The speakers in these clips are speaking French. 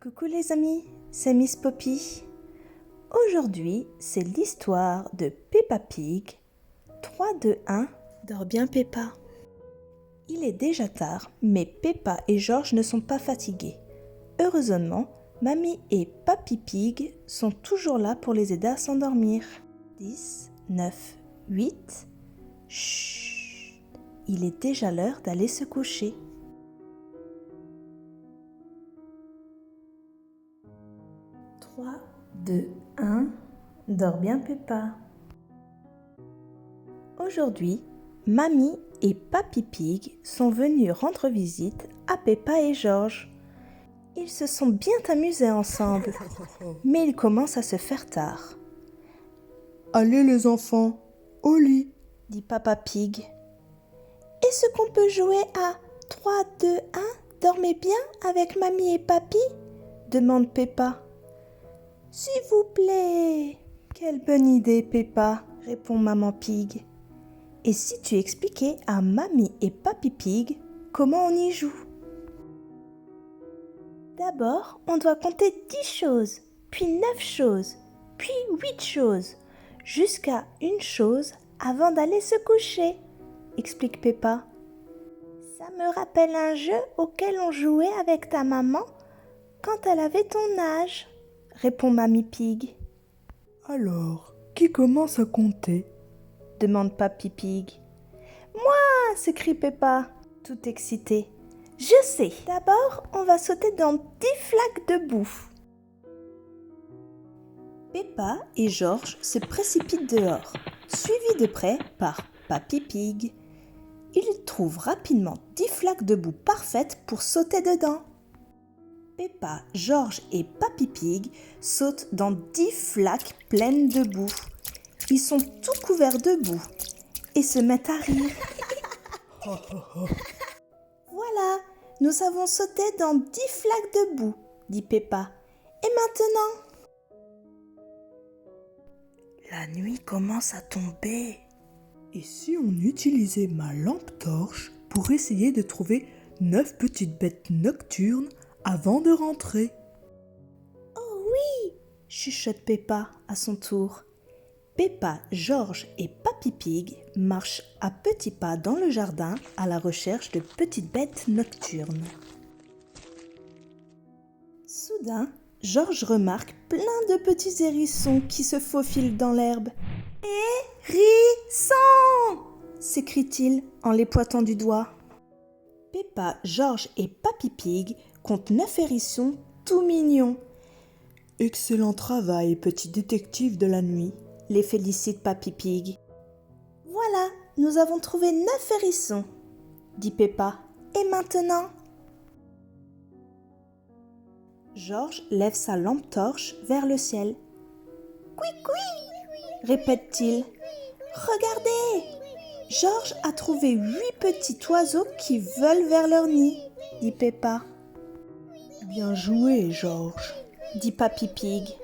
Coucou les amis, c'est Miss Poppy. Aujourd'hui, c'est l'histoire de Peppa Pig. 3, 2, 1, dors bien Peppa. Il est déjà tard, mais Peppa et George ne sont pas fatigués. Heureusement, Mamie et Papy Pig sont toujours là pour les aider à s'endormir. 10, 9, 8. Chut, il est déjà l'heure d'aller se coucher. 3, 2, 1, dors bien Peppa. Aujourd'hui, Mamie et Papy Pig sont venus rendre visite à Peppa et George. Ils se sont bien amusés ensemble, mais il commence à se faire tard. « Allez les enfants, au lit !» dit Papa Pig. « Est-ce qu'on peut jouer à 3, 2, 1, dormez bien avec Mamie et Papy ?» demande Peppa. « S'il vous plaît !»« Quelle bonne idée, Peppa !» répond Maman Pig. « Et si tu expliquais à Mamie et Papy Pig comment on y joue ?» D'abord, on doit compter 10 choses, puis 9 choses, puis 8 choses, jusqu'à une chose avant d'aller se coucher, explique Peppa. Ça me rappelle un jeu auquel on jouait avec ta maman quand elle avait ton âge, répond Mamie Pig. Alors, qui commence à compter ? Demande Papy Pig. Moi, s'écrie Peppa, tout excitée. Je sais, d'abord on va sauter dans 10 flaques de boue. Peppa et George se précipitent dehors, suivis de près par Papy Pig. Ils trouvent rapidement 10 flaques de boue parfaites pour sauter dedans. Peppa, George et Papy Pig sautent dans 10 flaques pleines de boue. Ils sont tout couverts de boue et se mettent à rire. Voilà, nous avons sauté dans 10 flaques de boue, dit Peppa. Et maintenant ? La nuit commence à tomber. Et si on utilisait ma lampe torche pour essayer de trouver 9 petites bêtes nocturnes avant de rentrer ? Oh oui, chuchote Peppa à son tour. Peppa, George et Papy Pig marchent à petits pas dans le jardin à la recherche de petites bêtes nocturnes. Soudain, George remarque plein de petits hérissons qui se faufilent dans l'herbe. « Hérissons !» s'écrie-t-il en les pointant du doigt. Peppa, George et Papy Pig comptent 9 hérissons tout mignons. « Excellent travail, petit détective de la nuit !» les félicite Papy Pig. « Voilà, nous avons trouvé 9 hérissons, dit Peppa. Et maintenant ?» George lève sa lampe torche vers le ciel. « Couic-couic !» répète-t-il. « Regardez ! George a trouvé 8 petits oiseaux qui volent vers leur nid, dit Peppa. « Bien joué, George, dit Papy Pig.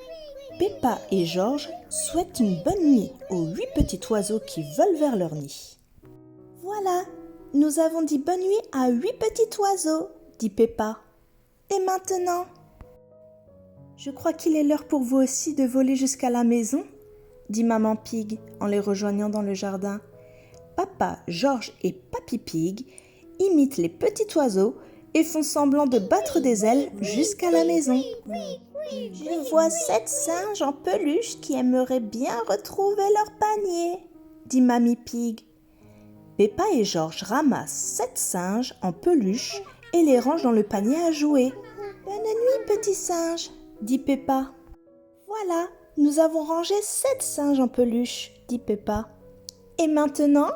Peppa et George souhaitent une bonne nuit aux 8 petits oiseaux qui volent vers leur nid. « Voilà, nous avons dit bonne nuit à 8 petits oiseaux, dit Peppa. Et maintenant ? Je crois qu'il est l'heure pour vous aussi de voler jusqu'à la maison, dit Maman Pig en les rejoignant dans le jardin. Papa, George et Papy Pig imitent les petits oiseaux et font semblant de battre des ailes jusqu'à la maison. Je vois 7 singes en peluche qui aimeraient bien retrouver leur panier, dit Mamie Pig. Peppa et George ramassent 7 singes en peluche et les rangent dans le panier à jouer. Bonne nuit, petits singes, dit Peppa. Voilà, nous avons rangé 7 singes en peluche, dit Peppa. Et maintenant ?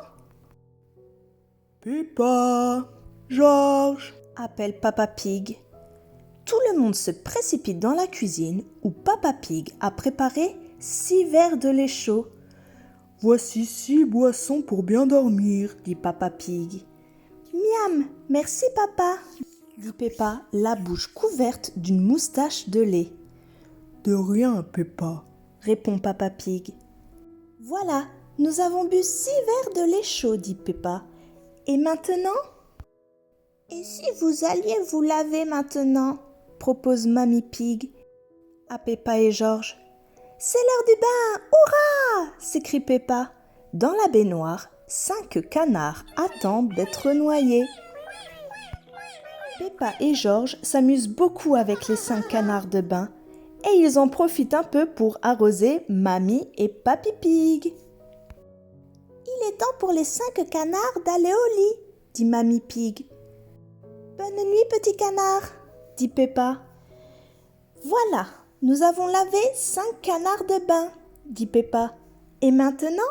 Peppa, George, appelle Papa Pig. Tout le monde se précipite dans la cuisine où Papa Pig a préparé 6 verres de lait chaud. Voici 6 boissons pour bien dormir, dit Papa Pig. Miam, merci papa, dit Peppa, la bouche couverte d'une moustache de lait. De rien, Peppa, répond Papa Pig. Voilà, nous avons bu 6 verres de lait chaud, dit Peppa. Et maintenant ? Et si vous alliez vous laver maintenant ? propose Mamie Pig à Peppa et Georges. C'est l'heure du bain, hurrah! S'écrie Peppa. Dans la baignoire, 5 canards attendent d'être noyés. Peppa et Georges s'amusent beaucoup avec les 5 canards de bain et ils en profitent un peu pour arroser Mamie et Papy Pig. Il est temps pour les 5 canards d'aller au lit, dit Mamie Pig. Bonne nuit, petit canard, dit Peppa. Voilà, nous avons lavé 5 canards de bain, dit Peppa. Et maintenant?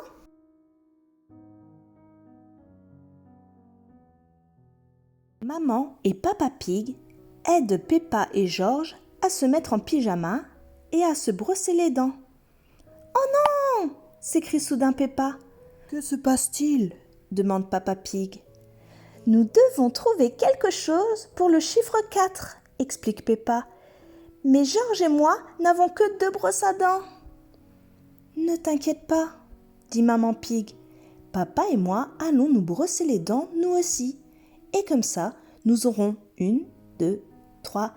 Maman et Papa Pig aident Peppa et Georges à se mettre en pyjama et à se brosser les dents. « Oh non !» s'écrie soudain Peppa. « Que se passe-t-il » demande Papa Pig. « Nous devons trouver quelque chose pour le chiffre 4, explique Peppa. Mais Georges et moi n'avons que 2 brosses à dents. Ne t'inquiète pas, dit Maman Pig. Papa et moi allons nous brosser les dents nous aussi. Et comme ça, nous aurons 1, 2, 3,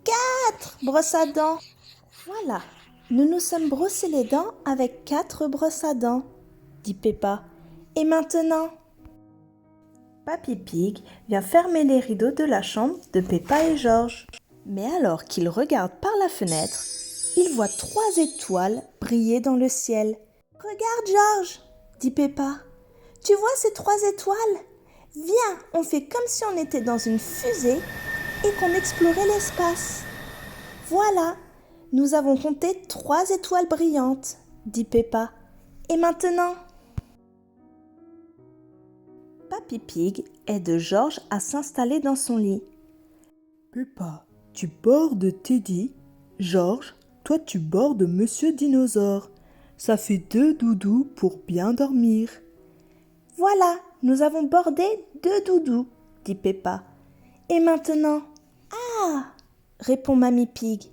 4 brosses à dents. Voilà, nous nous sommes brossés les dents avec 4 brosses à dents, dit Peppa. Et maintenant? Papy Pig vient fermer les rideaux de la chambre de Peppa et Georges. Mais alors qu'il regarde par la fenêtre, il voit 3 étoiles briller dans le ciel. « Regarde, Georges !» dit Peppa. « Tu vois ces 3 étoiles ? Viens, on fait comme si on était dans une fusée et qu'on explorait l'espace. » Voilà, nous avons compté 3 étoiles brillantes, dit Peppa. Et maintenant? Papy Pig aide Georges à s'installer dans son lit. Peppa, tu bordes Teddy. Georges, toi tu bordes Monsieur Dinosaure. Ça fait 2 doudous pour bien dormir. Voilà, nous avons bordé 2 doudous, dit Peppa. Et maintenant? Ah, répond Mamie Pig.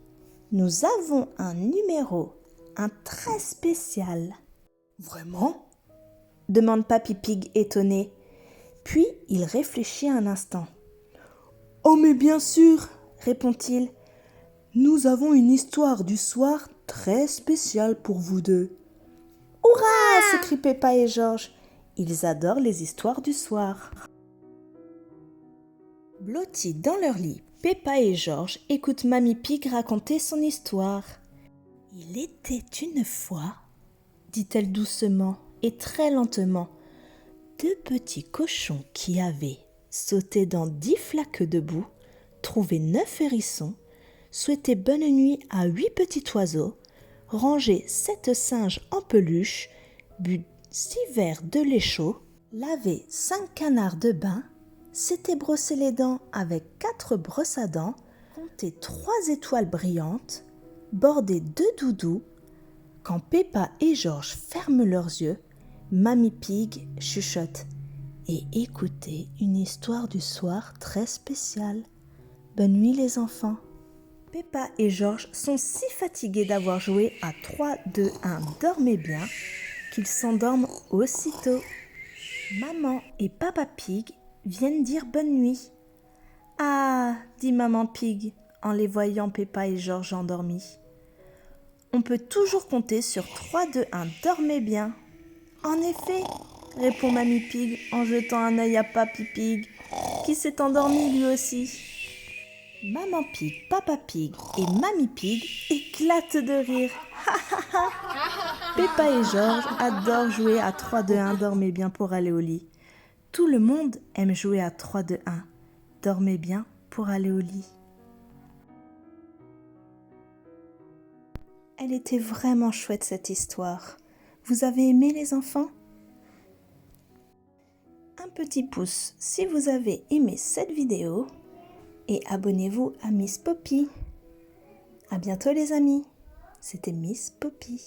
Nous avons un numéro, un très spécial. Vraiment? Demande Papy Pig étonné. Puis il réfléchit un instant. Oh mais bien sûr, répond-il. Nous avons une histoire du soir très spéciale pour vous deux. Hurrah! S'écrient Peppa et Georges. Ils adorent les histoires du soir. Blottis dans leur lit, Peppa et Georges écoutent Mamie Pig raconter son histoire. Il était une fois, dit-elle doucement et très lentement, 2 petits cochons qui avaient sauté dans 10 flaques de boue, trouvé 9 hérissons, souhaité bonne nuit à 8 petits oiseaux, rangé 7 singes en peluche, bu 6 verres de lait chaud, lavé 5 canards de bain, s'était brossé les dents avec 4 brosses à dents, compté 3 étoiles brillantes, bordé 2 doudous. Quand Peppa et Georges ferment leurs yeux, Mamie Pig chuchote « Et écoutez une histoire du soir très spéciale. Bonne nuit les enfants !» Peppa et Georges sont si fatigués d'avoir joué à 3, 2, 1, dormez bien, qu'ils s'endorment aussitôt. Maman et Papa Pig viennent dire bonne nuit. « Ah !» dit Maman Pig en les voyant Peppa et Georges endormis. « On peut toujours compter sur 3, 2, 1, dormez bien. » « En effet, répond Mamie Pig en jetant un œil à Papy Pig, qui s'est endormi lui aussi. Maman Pig, Papa Pig et Mamie Pig éclatent de rire. Peppa et Georges adorent jouer à 3, 2, 1, dormez bien pour aller au lit. Tout le monde aime jouer à 3, 2, 1, dormez bien pour aller au lit. Elle était vraiment chouette cette histoire. Vous avez aimé les enfants? Un petit pouce si vous avez aimé cette vidéo et abonnez-vous à Miss Poppy. À bientôt les amis, c'était Miss Poppy.